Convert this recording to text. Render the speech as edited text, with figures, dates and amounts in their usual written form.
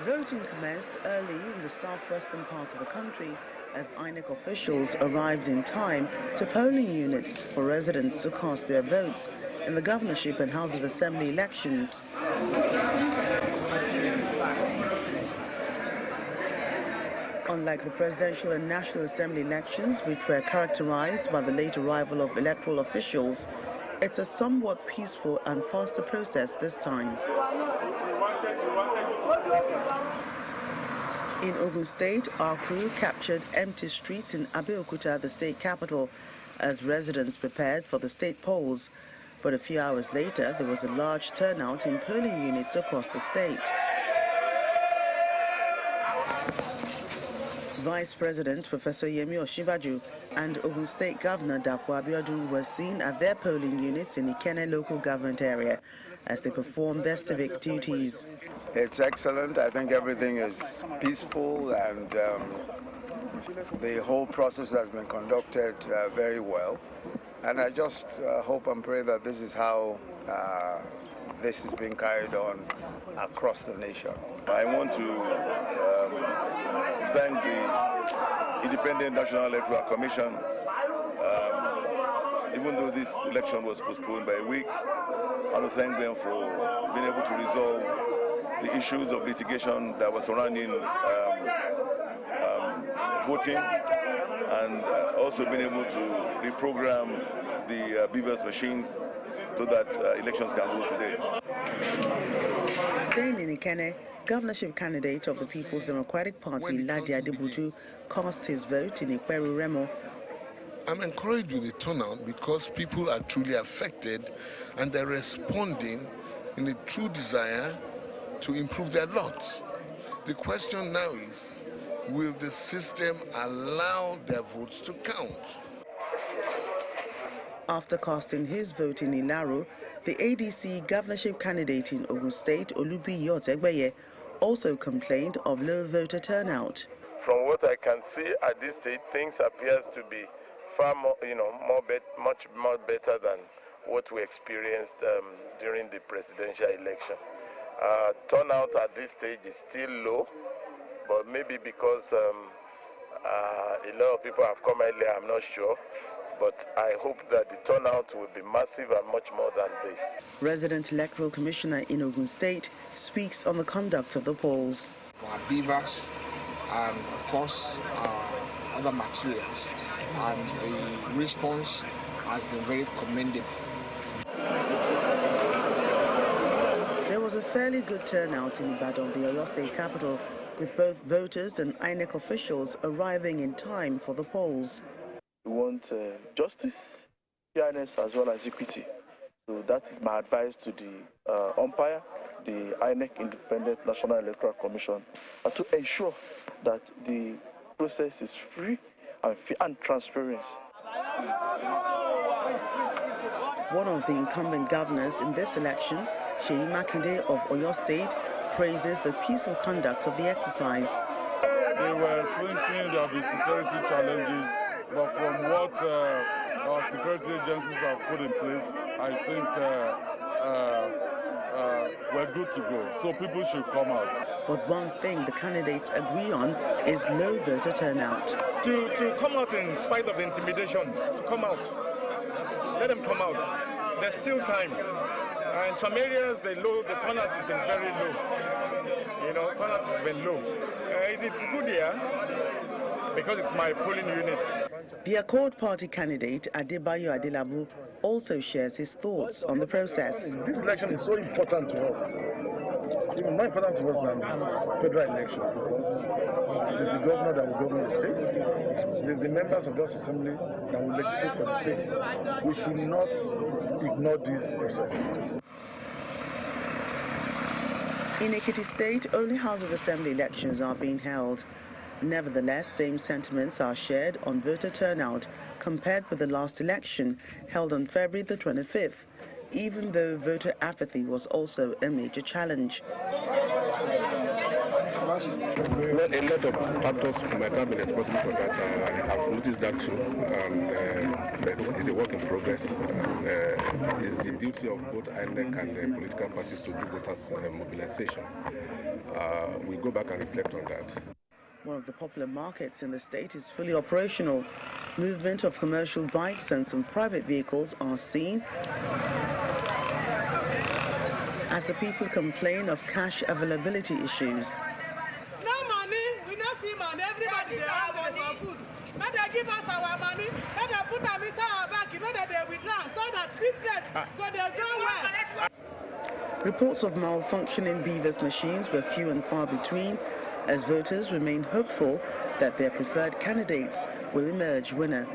Voting commenced early in the southwestern part of the country as INEC officials arrived in time to polling units for residents to cast their votes in the governorship and House of Assembly elections. Unlike the presidential and National Assembly elections, which were characterized by the late arrival of electoral officials, it's a somewhat peaceful and faster process this time. In Ogun State, our crew captured empty streets in Abeokuta, the state capital, as residents prepared for the state polls. But a few hours later, there was a large turnout in polling units across the state. Vice President Professor Yemi Osinbajo and Ogun State Governor Dapo Abiodun were seen at their polling units in Ikenne local government area as they performed their civic duties. It's excellent. I think everything is peaceful and the whole process has been conducted very well. And I just hope and pray that this is how this is being carried on across the nation. I want to thank the Independent National Electoral Commission. Even though this election was postponed by a week, I want to thank them for being able to resolve the issues of litigation that was surrounding voting, and also being able to reprogram the BVAS machines so that elections can go today. Staying in Ikenne, governorship candidate of the People's Democratic Party, Ladi Adebuju, cast his vote in Ikweru Remo. I'm encouraged with the turnout because people are truly affected and they're responding in a true desire to improve their lot. The question now is, will the system allow their votes to count? After casting his vote in Ilaro, the ADC governorship candidate in Ogun State, Olubiyi Otegbeye, also complained of low voter turnout. From what I can see at this stage, things appears to be far more, much more better than what we experienced during the presidential election. Turnout at this stage is still low, but maybe because a lot of people have come earlier, I'm not sure. But I hope that the turnout will be massive and much more than this. Resident Electoral Commissioner in Ogun State speaks on the conduct of the polls. Our beavers and of course other materials, and the response has been very commendable. There was a fairly good turnout in Ibadan, the Oyo State capital, with both voters and INEC officials arriving in time for the polls. We want justice, fairness, as well as equity. So that is my advice to the umpire, the INEC Independent National Electoral Commission, to ensure that the process is free and transparent. One of the incumbent governors in this election, Seyi Makinde of Oyo State, praises the peaceful conduct of the exercise. They were thinking there will be security challenges, but from what our security agencies have put in place, I think we're good to go. So people should come out. But one thing the candidates agree on is low voter turnout. To come out in spite of intimidation, to come out. Let them come out. There's still time. In some areas, the turnout has been very low. Turnout has been low. It's good here because it's my polling unit. The Accord Party candidate, Adebayo Adelabu, also shares his thoughts on the process. This election is so important to us, even more important to us than the federal election, because it is the governor that will govern the states. It is the members of this assembly that will legislate for the states. We should not ignore this process. In Ekiti State, only House of Assembly elections are being held. Nevertheless, same sentiments are shared on voter turnout compared with the last election held on February the 25th, even though voter apathy was also a major challenge. Well, a lot of factors might have been responsible for that. I have noticed that too. but it's a work in progress. It's the duty of both INEC and the political parties to do voters mobilization. We go back and reflect on that. One of the popular markets in the state is fully operational. Movement of commercial bikes and some private vehicles are seen as the people complain of cash availability issues. No money, we not see money. Everybody they hungry for food. But they give us our money, but they put them inside our bank, but they withdraw so that business go well. Reports of malfunctioning beavers machines were few and far between, as voters remain hopeful that their preferred candidates will emerge winner.